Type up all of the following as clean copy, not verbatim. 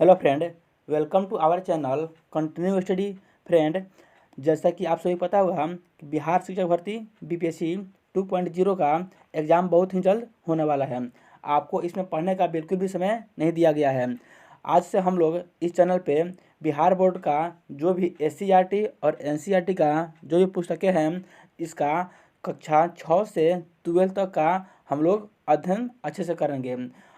Hello friend, welcome to our channel continue study. Friend, जैसा कि आप सभी पता होगा कि बिहार शिक्षक भर्ती बीपीएससी 2.0 का एग्ज़ाम बहुत ही जल्द होने वाला है। आपको इसमें पढ़ने का बिल्कुल भी समय नहीं दिया गया है। आज से हम लोग इस चैनल पे बिहार बोर्ड का जो भी एससीईआरटी और एनसीईआरटी का जो भी पुस्तकें हैं, इसका कक्षा 6 से 12 तक का हम लोग अध्ययन अच्छे से करेंगे।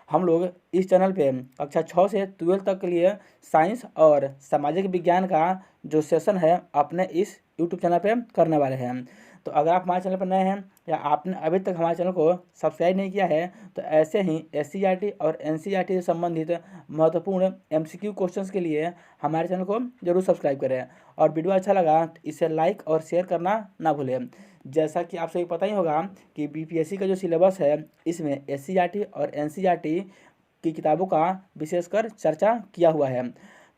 हम लोग इस चैनल पे कक्षा 6 से 12 तक के लिए साइंस और सामाजिक विज्ञान का जो सेशन है अपने इस यूट्यूब चैनल पे करने वाले हैं। तो अगर आप हमारे चैनल पर नए हैं या आपने अभी तक हमारे चैनल को सब्सक्राइब नहीं किया है तो ऐसे ही एससीईआरटी और एनसीईआरटी से संबंधित महत्वपूर्ण एमसीक्यू क्वेश्चंस के लिए हमारे चैनल को जरूर सब्सक्राइब करें। और वीडियो अच्छा लगा तो इसे लाइक और शेयर करना ना भूलें। जैसा कि आप सभी पता ही होगा कि बीपीएससी का जो सिलेबस है इसमें एससीईआरटी और एनसीईआरटी की किताबों का विशेषकर चर्चा किया हुआ है।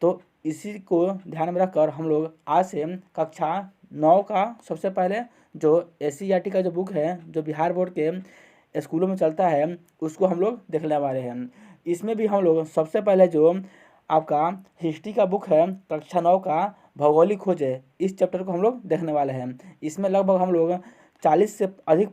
तो इसी को ध्यान में रखकर हम लोग आज से कक्षा 9 का सबसे पहले जो एससीईआरटी का जो बुक है जो बिहार बोर्ड के स्कूलों में चलता है उसको हम लोग देखने वाले हैं। इसमें भी हम लोग सबसे पहले जो आपका हिस्ट्री का बुक है कक्षा 9 का भौगोलिक खोज है, इस चैप्टर को हम लोग देखने वाले हैं। इसमें लगभग हम लोग 40 से अधिक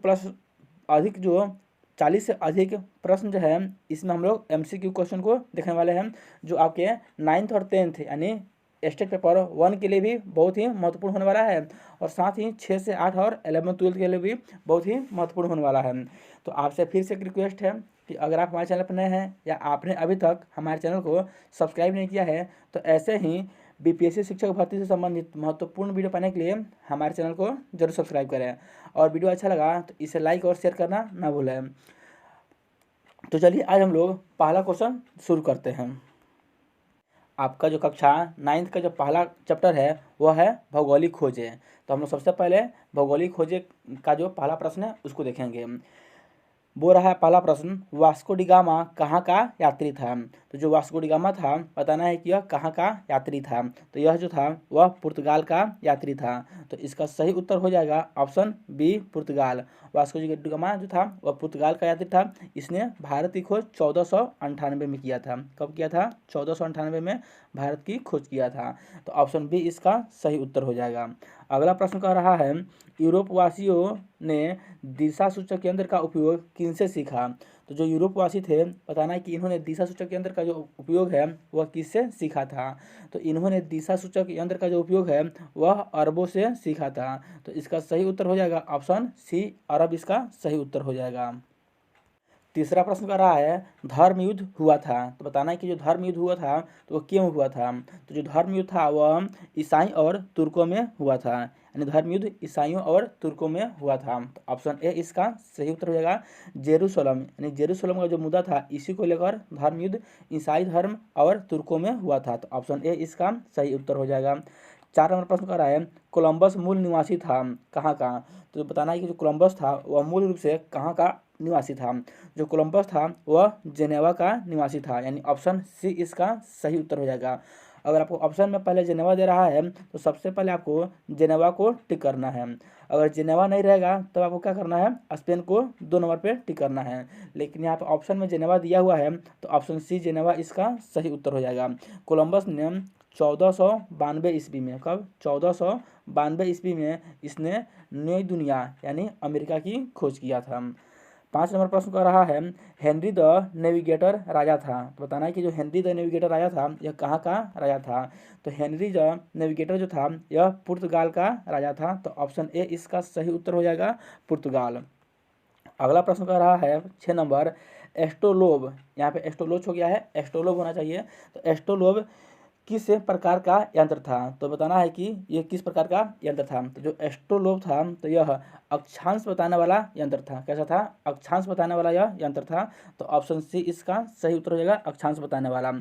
प्रश्न जो है इसमें हम लोग एमसीक्यू क्वेश्चन को देखने वाले हैं, जो आपके 9th और 10th यानी स्टेट पेपर 1 के लिए भी बहुत ही महत्वपूर्ण होने वाला है और साथ ही 6 से 8 और 11th-12th के लिए भी बहुत ही महत्वपूर्ण होने वाला है। तो आपसे फिर से एक रिक्वेस्ट है कि अगर आप हमारे चैनल पर नए हैं या आपने अभी तक हमारे चैनल को सब्सक्राइब नहीं किया है तो ऐसे ही बीपीएससी शिक्षक भर्ती से संबंधित महत्वपूर्ण वीडियो पाने के लिए हमारे चैनल को जरूर सब्सक्राइब करें। और वीडियो अच्छा लगा तो इसे लाइक और शेयर करना ना भूलें। तो चलिए आज हम लोग पहला क्वेश्चन शुरू करते हैं। आपका जो कक्षा 9th का जो पहला चैप्टर है वह है भौगोलिक खोजें। तो हम लोग सबसे पहले भौगोलिक खोजें का जो पहला प्रश्न है उसको देखेंगे। वो रहा पहला प्रश्न, वास्को डी गामा कहाँ का यात्री था। तो जो वास्को डी गामा था बताना है कि यह कहाँ का यात्री था। तो यह जो था वह पुर्तगाल का यात्री था। तो इसका सही उत्तर हो जाएगा ऑप्शन बी, पुर्तगाल। वास्को डी गामा जो था वह पुर्तगाल का यात्री था। इसने भारत की खोज 1498 में किया था। कब किया था? 1498 में भारत की खोज किया था। तो ऑप्शन बी इसका सही उत्तर हो जाएगा। अगला प्रश्न कह रहा है, यूरोप वासियों ने दिशा सूचक यंत्र का उपयोग किनसे सीखा। तो जो यूरोप वासी थे बताना है कि इन्होंने दिशा सूचक यंत्र का जो उपयोग है वह किससे सीखा था। तो इन्होंने दिशा सूचक यंत्र का जो उपयोग है वह अरबों से सीखा था। तो इसका सही उत्तर हो जाएगा ऑप्शन सी, अरब इसका सही उत्तर हो जाएगा। तीसरा प्रश्न कर रहा है, धर्म युद्ध हुआ था। तो बताना है कि जो धर्म युद्ध हुआ था तो वो क्यों हुआ था। तो जो धर्म युद्ध था वह ईसाई और तुर्कों में हुआ था, यानी धर्म युद्ध ईसाइयों और तुर्कों में हुआ था। तो ऑप्शन ए इसका सही उत्तर हो जाएगा। जेरूसलम, यानी जेरूसलम का जो मुद्दा था इसी को लेकर धर्म युद्ध ईसाई धर्म और तुर्कों में हुआ था। तो ऑप्शन ए इसका सही उत्तर हो जाएगा। 4 नंबर प्रश्न कर रहा है, कोलंबस मूल निवासी था कहाँ का। तो बताना है कि जो कोलंबस था वह मूल रूप से कहाँ का निवासी था। जो कोलंबस था वह जेनेवा का निवासी था, यानी ऑप्शन सी इसका सही उत्तर हो जाएगा। अगर आपको ऑप्शन में पहले जेनेवा दे रहा है तो सबसे पहले आपको जेनेवा को टिक करना है। अगर जेनेवा नहीं रहेगा तो आपको क्या करना है, स्पेन को 2 नंबर पे टिक करना है। लेकिन यहाँ पे ऑप्शन में जेनेवा दिया हुआ है तो ऑप्शन सी जेनेवा इसका सही उत्तर हो जाएगा। कोलंबस ने 1492 ईस्वी में, कब? 1492 ईस्वी में इसने नई दुनिया यानी अमेरिका की खोज किया था। 5 नंबर प्रश्न कर रहा है, हेनरी द नेविगेटर राजा था। तो बताना है कि जो हेनरी द नेविगेटर राजा था यह कहाँ का राजा था। तो हेनरी द नेविगेटर जो था यह पुर्तगाल का राजा था। तो ऑप्शन ए इसका सही उत्तर हो जाएगा, पुर्तगाल। अगला प्रश्न कर रहा है 6 नंबर, एस्ट्रोलोब। यहाँ पे एस्ट्रोलोच हो गया है, एस्ट्रोलोब होना चाहिए। तो एस्ट्रोलोब किस प्रकार का यंत्र था। तो बताना है कि यह किस प्रकार का यंत्र था। तो जो एस्ट्रोलोब था तो यह अक्षांश बताने वाला यंत्र था। कैसा था? अक्षांश बताने वाला यह यंत्र था। तो ऑप्शन सी इसका सही उत्तर हो जाएगा, अक्षांश बताने वाला।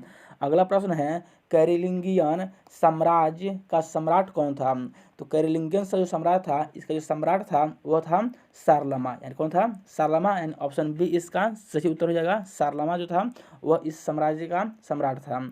अगला प्रश्न है, कैरोलिंगियन साम्राज्य का सम्राट कौन था। तो कैरोलिंगियन का जो सम्राट था इसका जो सम्राट था वह था शारलमा, यानी कौन था? शारलमा, यानी ऑप्शन बी इसका सही उत्तर हो जाएगा। शारलमा जो था वह इस साम्राज्य का सम्राट था।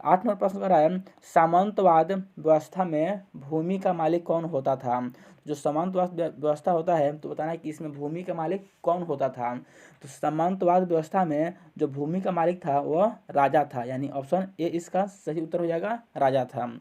8 नंबर प्रश्न कर रहा है, सामंतवाद व्यवस्था में भूमि का मालिक कौन होता था। जो सामंतवाद व्यवस्था होता है तो बताना है कि इसमें भूमि का मालिक कौन होता था। तो सामंतवाद व्यवस्था में जो भूमि का मालिक था वह राजा था, यानी ऑप्शन ए इसका सही उत्तर हो जाएगा, राजा था।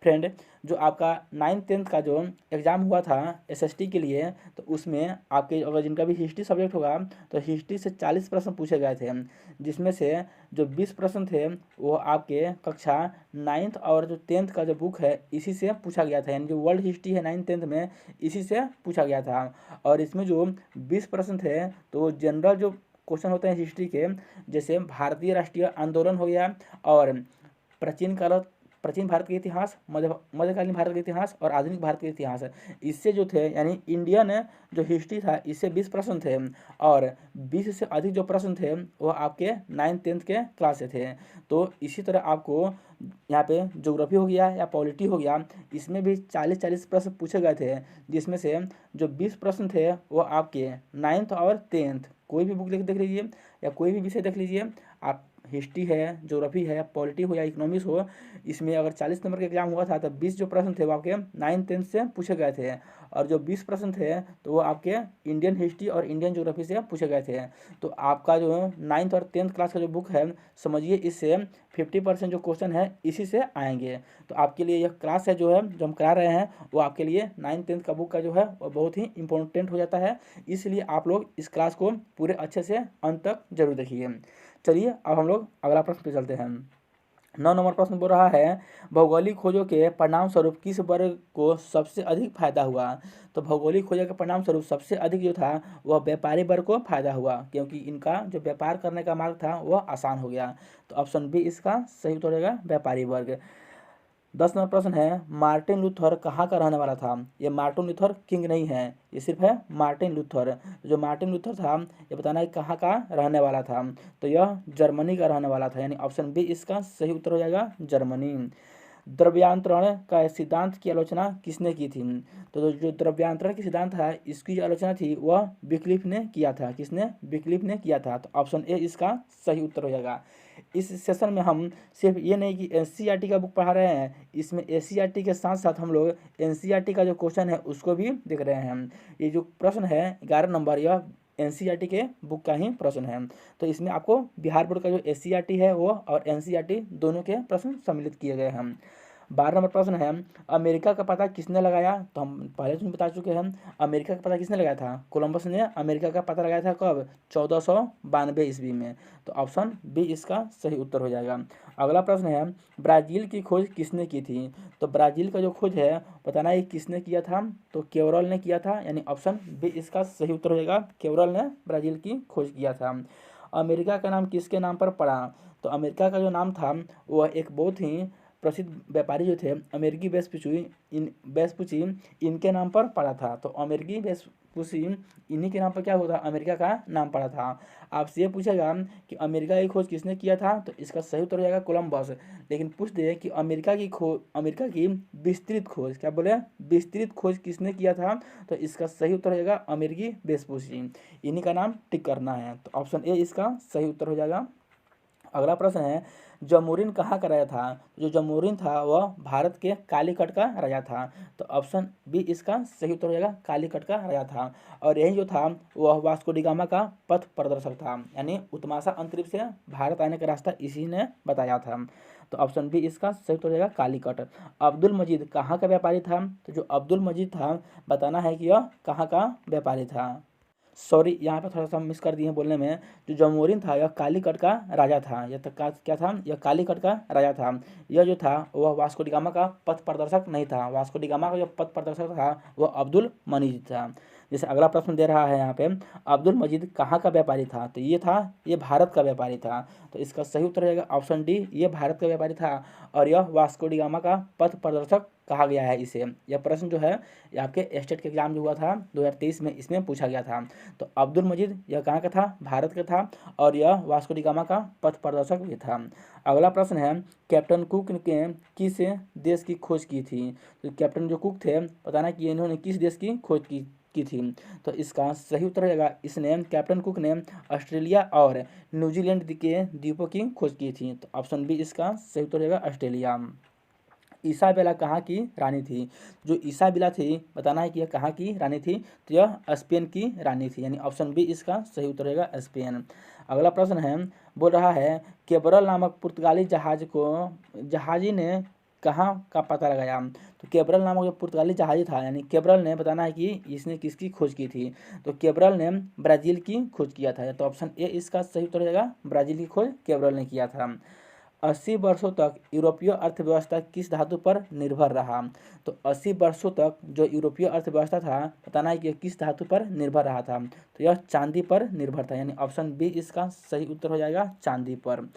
फ्रेंड, जो आपका 9th-10th का जो एग्ज़ाम हुआ था एसएसटी के लिए, तो उसमें आपके अगर जिनका भी हिस्ट्री सब्जेक्ट होगा तो हिस्ट्री से 40 प्रश्न पूछे गए थे, जिसमें से जो 20 प्रश्न थे वो आपके कक्षा 9th और जो 10th का जो बुक है इसी से पूछा गया था, यानी जो वर्ल्ड हिस्ट्री है 9th-10th में इसी से पूछा गया था। और इसमें जो 20 प्रश्न थे तो जनरल जो क्वेश्चन होते हैं हिस्ट्री के, जैसे भारतीय राष्ट्रीय आंदोलन हो गया, और प्राचीन भारत के इतिहास, मध्यकालीन भारत के इतिहास और आधुनिक भारत के इतिहास, इससे जो थे यानी इंडियन जो हिस्ट्री था इससे 20 प्रश्न थे, और 20 से अधिक जो प्रश्न थे वो आपके 9th-10th के क्लास से थे। तो इसी तरह आपको यहाँ पे ज्योग्राफी हो गया या पॉलिटी हो गया, इसमें भी 40-40 प्रश्न पूछे गए थे, जिसमें से जो 20 प्रश्न थे वो आपके 9th और 10th, कोई भी बुक देख लीजिए या कोई भी विषय देख लीजिए आप, हिस्ट्री है, ज्योग्राफी है, पॉलिटी हो या इकोनॉमिक्स हो, इसमें अगर 40 नंबर का एग्जाम हुआ था तो 20 जो प्रश्न थे वो आपके 9th-10th से पूछे गए थे, और जो 20 प्रश्न थे तो वो आपके इंडियन हिस्ट्री और इंडियन ज्योग्राफी से पूछे गए थे। तो आपका जो 9th और 10th क्लास का जो बुक है, समझिए इससे 50% जो क्वेश्चन है इसी से आएंगे। तो आपके लिए यह क्लास है जो हम करा रहे हैं वो आपके लिए 9th-10th का बुक का जो है वो बहुत ही इंपॉर्टेंट हो जाता है, इसलिए आप लोग इस क्लास को पूरे अच्छे से अंत तक जरूर देखिए। चलिए अब हम लोग अगला प्रश्न पे चलते हैं। 9 नंबर प्रश्न बोल रहा है, भौगोलिक खोजों के परिणाम स्वरूप किस वर्ग को सबसे अधिक फायदा हुआ। तो भौगोलिक खोजों के परिणाम स्वरूप सबसे अधिक जो था वह व्यापारी वर्ग को फायदा हुआ, क्योंकि इनका जो व्यापार करने का मार्ग था वह आसान हो गया। तो ऑप्शन बी इसका सही उत्तर हो जाएगा, व्यापारी वर्ग। 10 नंबर प्रश्न है, मार्टिन लूथर कहाँ का रहने वाला था। ये मार्टिन लूथर किंग नहीं है, ये सिर्फ है मार्टिन लूथर। जो मार्टिन लूथर था ये बताना है कहाँ का रहने वाला था, तो यह जर्मनी का रहने वाला था, यानी ऑप्शन बी इसका सही उत्तर हो जाएगा, जर्मनी। द्रव्यांतरण का सिद्धांत की आलोचना किसने की थी। तो जो द्रव्यांतरण की सिद्धांत है इसकी जो आलोचना थी वह विक्लिफ ने किया था। किसने, विक्लिफ ने किया था। तो ऑप्शन ए इसका सही उत्तर हो जाएगा। इस सेशन में हम सिर्फ ये नहीं कि एनसीईआरटी का बुक पढ़ा रहे हैं, इसमें एससीईआरटी के साथ साथ हम लोग एनसीईआरटी का जो क्वेश्चन है उसको भी देख रहे हैं। ये जो प्रश्न है 11 नंबर, यह एनसीईआरटी के बुक का ही प्रश्न है। तो इसमें आपको बिहार बोर्ड का जो एससीईआरटी है वो और एनसीईआरटी दोनों के प्रश्न सम्मिलित किए गए हैं। 12 नंबर प्रश्न है, अमेरिका का पता किसने लगाया। तो हम पहले तुम्हें बता चुके हैं, अमेरिका का पता किसने लगाया था, कोलंबस ने अमेरिका का पता लगाया था। कब, 1492 ईस्वी में। तो ऑप्शन बी इसका सही उत्तर हो जाएगा। अगला प्रश्न है, ब्राज़ील की खोज किसने की थी। तो ब्राज़ील का जो खोज है बताना ये किसने किया था, तो केवरल ने किया था, यानी ऑप्शन बी इसका सही उत्तर हो जाएगा, केवरल ने ब्राज़ील की खोज किया था। अमेरिका का नाम किसके नाम पर पड़ा। तो अमेरिका का जो नाम था वह एक बहुत ही प्रसिद्ध व्यापारी जो थे अमेरिकी वेस्पुची इनके नाम पर पड़ा था। तो अमेरिकी वेस्पुची इन्हीं के नाम पर क्या होता, अमेरिका का नाम पड़ा था। आपसे ये पूछेगा कि अमेरिका की खोज किसने किया था, तो इसका सही उत्तर हो जाएगा कोलंबस। लेकिन पूछ दे कि अमेरिका की विस्तृत खोज, क्या बोले, विस्तृत खोज किसने किया था, तो इसका सही उत्तर हो जाएगा अमेरिकी वेस्पुची, इन्हीं का नाम टिक करना है। तो ऑप्शन ए इसका सही उत्तर हो जाएगा। अगला प्रश्न है, जमोरिन कहाँ का राजा था। जो जमोरिन था वह भारत के कालीकट का राजा था। तो ऑप्शन बी इसका सही उत्तर हो जाएगा, कालीकट का राजा था। और यही जो था वह वास्को डी गामा का पथ प्रदर्शक था, यानी उत्तमाशा अंतरिक्ष से भारत आने का रास्ता इसी ने बताया था। तो ऑप्शन बी इसका सही उत्तर हो जाएगा, कालीकट। अब्दुल मजीद कहाँ का व्यापारी था। तो जो अब्दुल मजीद था बताना है कि यह कहाँ का व्यापारी था। सॉरी, यहाँ पर थोड़ा सा मिस कर दिए हैं बोलने में। जो जमोरिन था यह कालीकट का राजा था। यह तक क्या था, यह कालीकट का राजा था। यह जो था वह वास्को डी गामा का पथ प्रदर्शक नहीं था। वास्को डी गामा का जो पथ प्रदर्शक था वह अब्दुल मजीद था। जैसे अगला प्रश्न दे रहा है यहाँ पे, अब्दुल मजीद कहाँ का व्यापारी था। तो ये भारत का व्यापारी था। तो इसका सही उत्तर रहेगा ऑप्शन डी, ये भारत का व्यापारी था। और यह वास्को डी गामा का पथ प्रदर्शक कहा गया है इसे। यह प्रश्न जो है ये आपके स्टेट के एग्जाम जो हुआ था 2023 में, इसमें पूछा गया था। तो अब्दुल मजीद यह कहाँ का था, भारत का था, और यह वास्को डी गामा का पथ प्रदर्शक भी था। अगला प्रश्न है, कैप्टन कुक ने किस देश की खोज की थी। तो कैप्टन जो कुक थे बताना कि इन्होंने किस देश की खोज की की थी? तो इसका सही उत्तर हो जाएगा, इसने कैप्टन कुक ने ऑस्ट्रेलिया और न्यूजीलैंड के द्वीपों की खोज की थी। तो ऑप्शन बी इसका सही उत्तर हो जाएगा, ऑस्ट्रेलिया। ईसाबेला कहाँ की रानी थी? जो ईसाबेला थी, बताना है कि यह कहाँ की रानी थी? तो यह स्पेन की रानी थी, यानी ऑप्शन बी इसका सही उत्तर रहेगा, स्पेन। अगला प्रश्न है, बोल रहा है केबरल नामक पुर्तगाली जहाजी ने कहाँ का पता लगाया? तो केबरल नामक जो पुर्तगाली जहाजी था, यानी केबरल ने, बताना है कि इसने किसकी खोज की थी? तो केबरल ने ब्राज़ील की खोज किया था। तो ऑप्शन ए इसका सही उत्तर हो जाएगा, ब्राज़ील की खोज केबरल ने किया था। 80 वर्षों तक यूरोपीय अर्थव्यवस्था किस धातु पर निर्भर रहा? तो 80 वर्षों तक जो यूरोपीय अर्थव्यवस्था था, बताना है कि यह किस धातु पर निर्भर रहा था? तो यह चांदी पर निर्भर था, यानी ऑप्शन बी इसका सही उत्तर हो जाएगा, चांदी पर।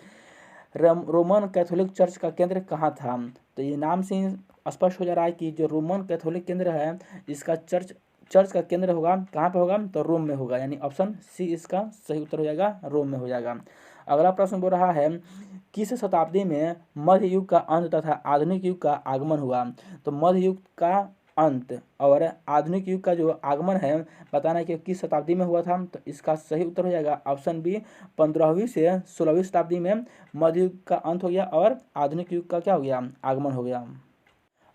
रोमन कैथोलिक चर्च का केंद्र कहाँ था? तो ये नाम से ही स्पष्ट हो जा रहा है कि जो रोमन कैथोलिक केंद्र है, इसका चर्च का केंद्र होगा कहाँ पे होगा? तो रोम में होगा, यानी ऑप्शन सी इसका सही उत्तर हो जाएगा, रोम में हो जाएगा। अगला प्रश्न बोल रहा है किस शताब्दी में मध्य युग का अंत तथा आधुनिक युग का आगमन हुआ? तो मध्य युग का अंत और आधुनिक युग का जो आगमन है, बताना है कि किस शताब्दी में हुआ था? तो इसका सही उत्तर हो जाएगा, ऑप्शन बी 15वीं से 16वीं शताब्दी में मध्य युग का अंत हो गया और आधुनिक युग का क्या हो गया? आगमन हो गया।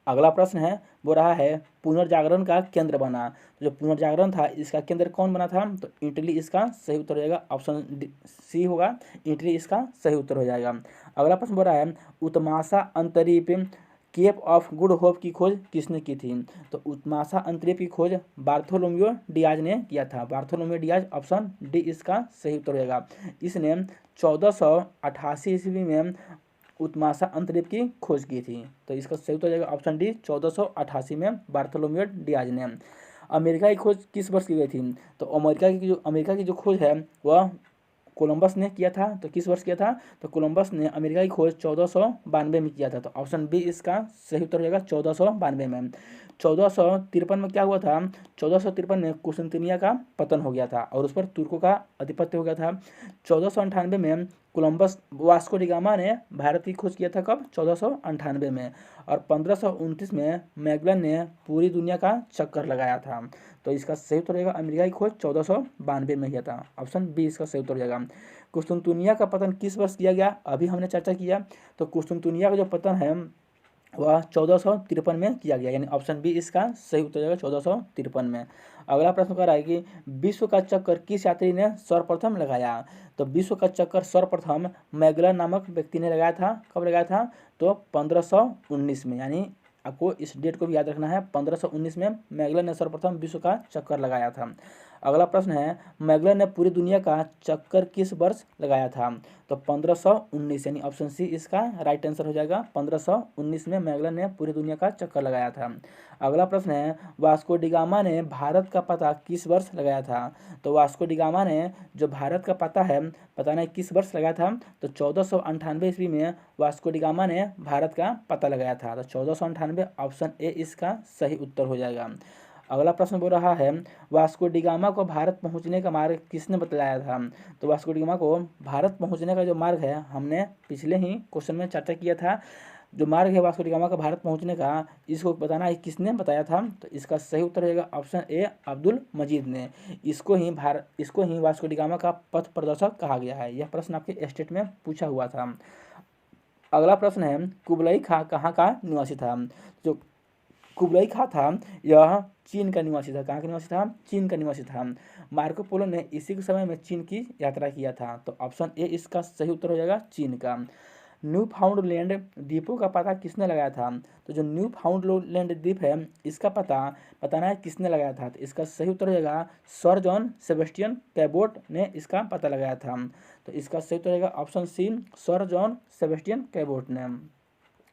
अगला प्रश्न है, वो रहा है पुनर्जागरण का केंद्र बना। तो जो पुनर्जागरण था, इसका केंद्र कौन बना था? तो इटली इसका सही उत्तर हो जाएगा, ऑप्शन सी होगा, इटली इसका सही उत्तर हो जाएगा। अगला प्रश्न बोल रहा है उत्माशा अंतरीप केप ऑफ गुड होप की खोज किसने की थी? तो उत्माशा अंतरीप की खोज बार्थोलोम्यो डियाज ने किया था, बार्थोलोम्यो डियाज, ऑप्शन डी इसका सही उत्तर हो जाएगा। इसने 1488 ईस्वी में उत्माशा अंतरिप की खोज की थी। तो इसका सही उत्तर हो जाएगा, ऑप्शन डी 1488 में बार्थोलोम्यो डियाज ने। अमेरिका की खोज किस वर्ष की गई थी? तो अमेरिका की जो खोज है वह कोलंबस ने किया था। तो किस वर्ष किया था? तो कोलंबस ने अमेरिका की खोज 1492 में किया था। तो ऑप्शन बी इसका सही उत्तर हो जाएगा, 1492 में। 1453 में क्या हुआ था? 1453 में कुस्तुनतिनिया का पतन हो गया था और उस पर तुर्कों का आधिपत्य हो गया था। 1498 में कोलंबस वास्को डी गामा ने भारत की खोज किया था, कब? 1498 में। और 1529 में मैगलन ने पूरी दुनिया का चक्कर लगाया था। तो इसका सही उत्तर रहेगा, अमेरिका की खोज 1492 में किया था, ऑप्शन बी इसका सही उत्तर हो जाएगा। कुस्तुनतुनिया का पतन किस वर्ष किया गया? अभी हमने चर्चा किया। तो कुस्तुनतुनिया का जो पतन है वह 1453 में किया गया, यानी ऑप्शन बी इसका सही उत्तर हो जाएगा, 1453 में। अगला प्रश्न कर रहा है कि विश्व का चक्कर किस यात्री ने सर्वप्रथम लगाया? तो विश्व का चक्कर सर्वप्रथम मैगलन नामक व्यक्ति ने लगाया था। कब लगाया था? तो 1519 में, यानी आपको इस डेट को भी याद रखना है, 1519 में मैगलन ने सर्वप्रथम विश्व का चक्कर लगाया था। अगला प्रश्न है मैगलन ने पूरी दुनिया का चक्कर किस वर्ष लगाया था? तो 1519, यानी ऑप्शन सी इसका राइट आंसर हो जाएगा, 1519 में मैगलन ने पूरी दुनिया का चक्कर लगाया था। अगला प्रश्न है वास्को डी गामा ने भारत का पता किस वर्ष लगाया था? तो वास्को डी गामा ने जो भारत का पता है, बताना है किस वर्ष लगाया था? तो 1498 ईस्वी में वास्को डी गामा ने भारत का पता लगाया था। तो 1498, ऑप्शन ए इसका सही उत्तर हो जाएगा। अगला प्रश्न बोल रहा है वास्को डी गामा को भारत पहुंचने का मार्ग किसने बतलाया था? तो वास्को डी गामा को भारत पहुंचने का जो मार्ग है, हमने पिछले ही क्वेश्चन में चर्चा किया था। जो मार्ग है वास्को डी गामा का भारत पहुंचने का, इसको बताना है किसने बताया था? तो इसका सही उत्तर रहेगा, ऑप्शन ए अब्दुल मजीद ने। इसको ही वास्को डी गामा का पथ प्रदर्शक कहा गया है। यह प्रश्न आपके स्टेट में पूछा हुआ था। अगला प्रश्न है कुबलई खां कहाँ का निवासी था? जो कुबलई खां था यह चीन का निवासी था। कहाँ का निवासी था? चीन का निवासी था। मार्को पोलो ने इसी के समय में चीन की यात्रा किया था। तो ऑप्शन ए इसका सही उत्तर हो जाएगा, चीन का। न्यू फाउंडलैंड द्वीपों का पता किसने लगाया था? तो जो न्यू फाउंडलैंड द्वीप है, इसका पता बताना है किसने लगाया था? तो इसका सही उत्तर हो जाएगा सर जॉन सेबेस्टियन कैबोट ने इसका पता लगाया था। तो इसका सही उत्तर रहेगा option C, sir John Sebastian Cabot ने।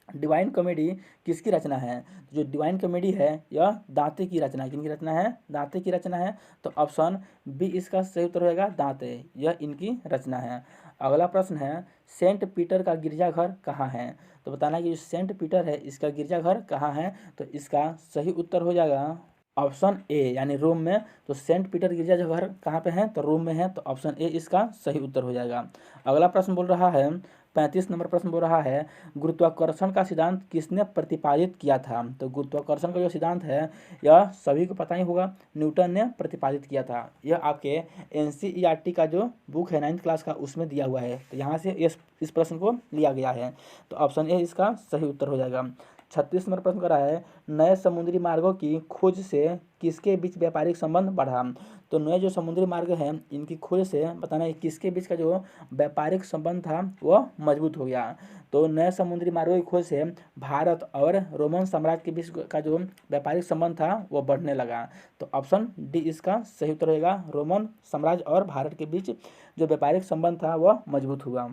डिवाइन कॉमेडी किसकी रचना है? जो डिवाइन कॉमेडी है यह दांते की रचना है। किनकी रचना है? दांते की रचना है। तो ऑप्शन बी इसका सही उत्तर होगा, दांते, यह इनकी रचना है। अगला प्रश्न है सेंट पीटर का गिरजाघर कहाँ है? तो बताना है कि जो सेंट पीटर है इसका गिरजाघर कहाँ है? तो इसका सही उत्तर हो जाएगा ऑप्शन ए, यानी रोम में। तो सेंट पीटर गिरजाघर कहाँ पे है? तो रोम में है। तो ऑप्शन ए इसका सही उत्तर हो जाएगा। अगला प्रश्न बोल रहा है 35 नंबर प्रश्न बोल रहा है गुरुत्वाकर्षण का सिद्धांत किसने प्रतिपादित किया था। तो गुरुत्वाकर्षण का जो सिद्धांत है यह सभी को पता ही होगा, न्यूटन ने प्रतिपादित किया था। यह आपके NCERT का जो बुक है 9th क्लास का उसमें दिया हुआ है। तो यहाँ से इस प्रश्न को लिया गया है। तो ऑप्शन ए इसका सही उत्तर हो जाएगा। 36 नंबर प्रश्न कर रहा है नए समुद्री मार्गों की खोज से किसके बीच व्यापारिक संबंध बढ़ा। तो नए जो समुद्री मार्ग हैं इनकी खोज से बताना है किसके बीच का जो व्यापारिक संबंध था वह मजबूत हो गया। तो नए समुद्री मार्गों की खोज से भारत और रोमन साम्राज्य के बीच का जो व्यापारिक संबंध था वह बढ़ने लगा। तो ऑप्शन डी इसका सही उत्तर होगा। रोमन साम्राज्य और भारत के बीच जो व्यापारिक संबंध था वह मजबूत हुआ।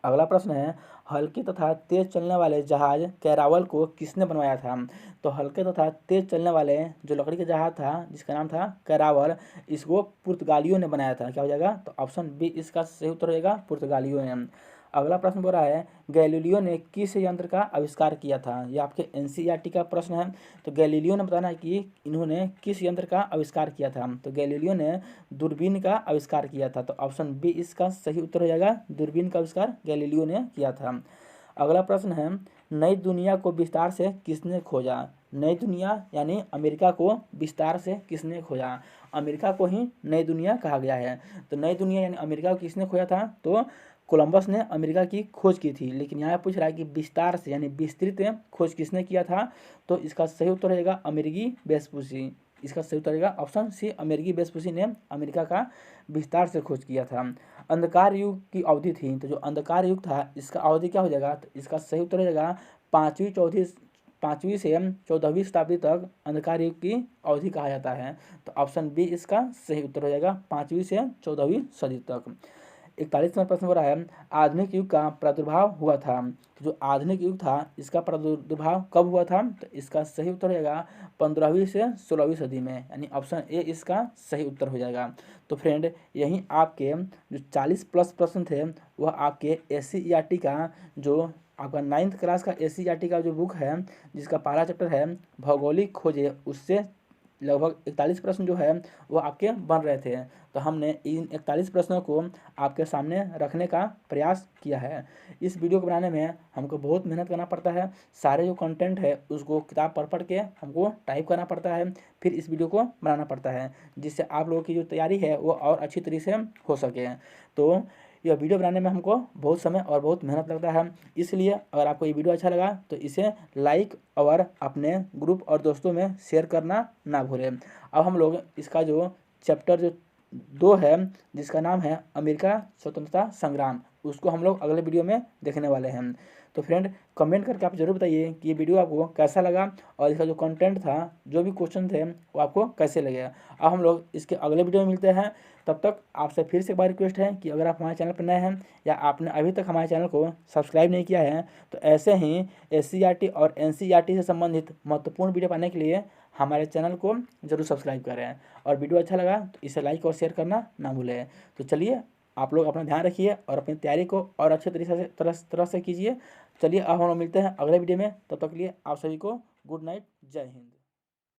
अगला प्रश्न है हल्के तथा तेज चलने वाले जहाज कैरावल को किसने बनवाया था। तो हल्के तथा तेज चलने वाले जो लकड़ी का जहाज था जिसका नाम था कैरावल, इसको पुर्तगालियों ने बनाया था। क्या हो जाएगा। तो ऑप्शन बी इसका सही उत्तर होगा पुर्तगालियों ने। अगला प्रश्न बोल रहा है गैलीलियो ने किस यंत्र का आविष्कार किया था। यह आपके NCERT का प्रश्न है। तो गैलीलियो ने बताना है कि इन्होंने किस यंत्र का आविष्कार किया था। तो गैलीलियो ने दूरबीन का आविष्कार किया था। तो ऑप्शन बी इसका सही उत्तर हो जाएगा। दूरबीन का आविष्कार गैलीलियो ने किया था। अगला प्रश्न है नई दुनिया को विस्तार से किसने खोजा। नई दुनिया यानी अमेरिका को विस्तार से किसने खोजा। अमेरिका को ही नई दुनिया कहा गया है। तो नई दुनिया यानी अमेरिका को किसने खोजा था। तो कोलंबस ने अमेरिका की खोज की थी। लेकिन यहाँ पूछ रहा है कि विस्तार से यानी विस्तृत खोज किसने किया था। तो इसका सही उत्तर रहेगा अमेरिकी वेस्पुसी। इसका सही उत्तर रहेगा ऑप्शन सी अमेरिकी वेस्पुसी ने अमेरिका का विस्तार से खोज किया था। अंधकार युग की अवधि थी। तो जो अंधकार युग था इसका अवधि क्या हो जाएगा। तो इसका सही उत्तर हो जाएगा 5वीं से 14वीं शताब्दी तक अंधकार युग की अवधि कहा जाता है। तो ऑप्शन बी इसका सही उत्तर हो जाएगा 5वीं से 14वीं सदी तक। 41वां प्रश्न हो रहा है आधुनिक युग का प्रादुर्भाव हुआ था। तो जो आधुनिक युग था इसका प्रादुर्भाव कब हुआ था। तो इसका सही उत्तर होगा 15वीं से 16वीं सदी में, यानी ऑप्शन ए इसका सही उत्तर हो जाएगा। तो फ्रेंड यहीं आपके जो 40+ प्रश्न थे वह आपके SCERT का जो आपका 9th क्लास का SCERT का जो बुक है जिसका पहला चैप्टर है भौगोलिक खोजे उससे लगभग 41 प्रश्न जो है वो आपके बन रहे थे। तो हमने इन 41 प्रश्नों को आपके सामने रखने का प्रयास किया है। इस वीडियो को बनाने में हमको बहुत मेहनत करना पड़ता है। सारे जो कंटेंट है उसको किताब पढ़ के हमको टाइप करना पड़ता है, फिर इस वीडियो को बनाना पड़ता है जिससे आप लोगों की जो तैयारी है वो और अच्छी तरीके से हो सके। तो यह वीडियो बनाने में हमको बहुत समय और बहुत मेहनत लगता है। इसलिए अगर आपको ये वीडियो अच्छा लगा तो इसे लाइक और अपने ग्रुप और दोस्तों में शेयर करना ना भूलें। अब हम लोग इसका जो चैप्टर जो 2 है जिसका नाम है अमेरिका स्वतंत्रता संग्राम, उसको हम लोग अगले वीडियो में देखने वाले हैं। तो फ्रेंड कमेंट करके आप ज़रूर बताइए कि ये वीडियो आपको कैसा लगा और इसका जो कंटेंट था जो भी क्वेश्चन थे वो आपको कैसे लगे। अब हम लोग इसके अगले वीडियो में मिलते हैं। तब तक आपसे फिर से एक बार रिक्वेस्ट है कि अगर आप हमारे चैनल पर नए हैं या आपने अभी तक हमारे चैनल को सब्सक्राइब नहीं किया है तो ऐसे ही SCERT और NCERT से संबंधित महत्वपूर्ण वीडियो पाने के लिए हमारे चैनल को जरूर सब्सक्राइब करें। और वीडियो अच्छा लगा तो इसे लाइक और शेयर करना ना भूलें। तो चलिए आप लोग अपना ध्यान रखिए और अपनी तैयारी को और अच्छे तरीके से तरह से कीजिए। चलिए अब हम लोग मिलते हैं अगले वीडियो में। तब तक के लिए आप सभी को गुड नाइट, जय हिंद।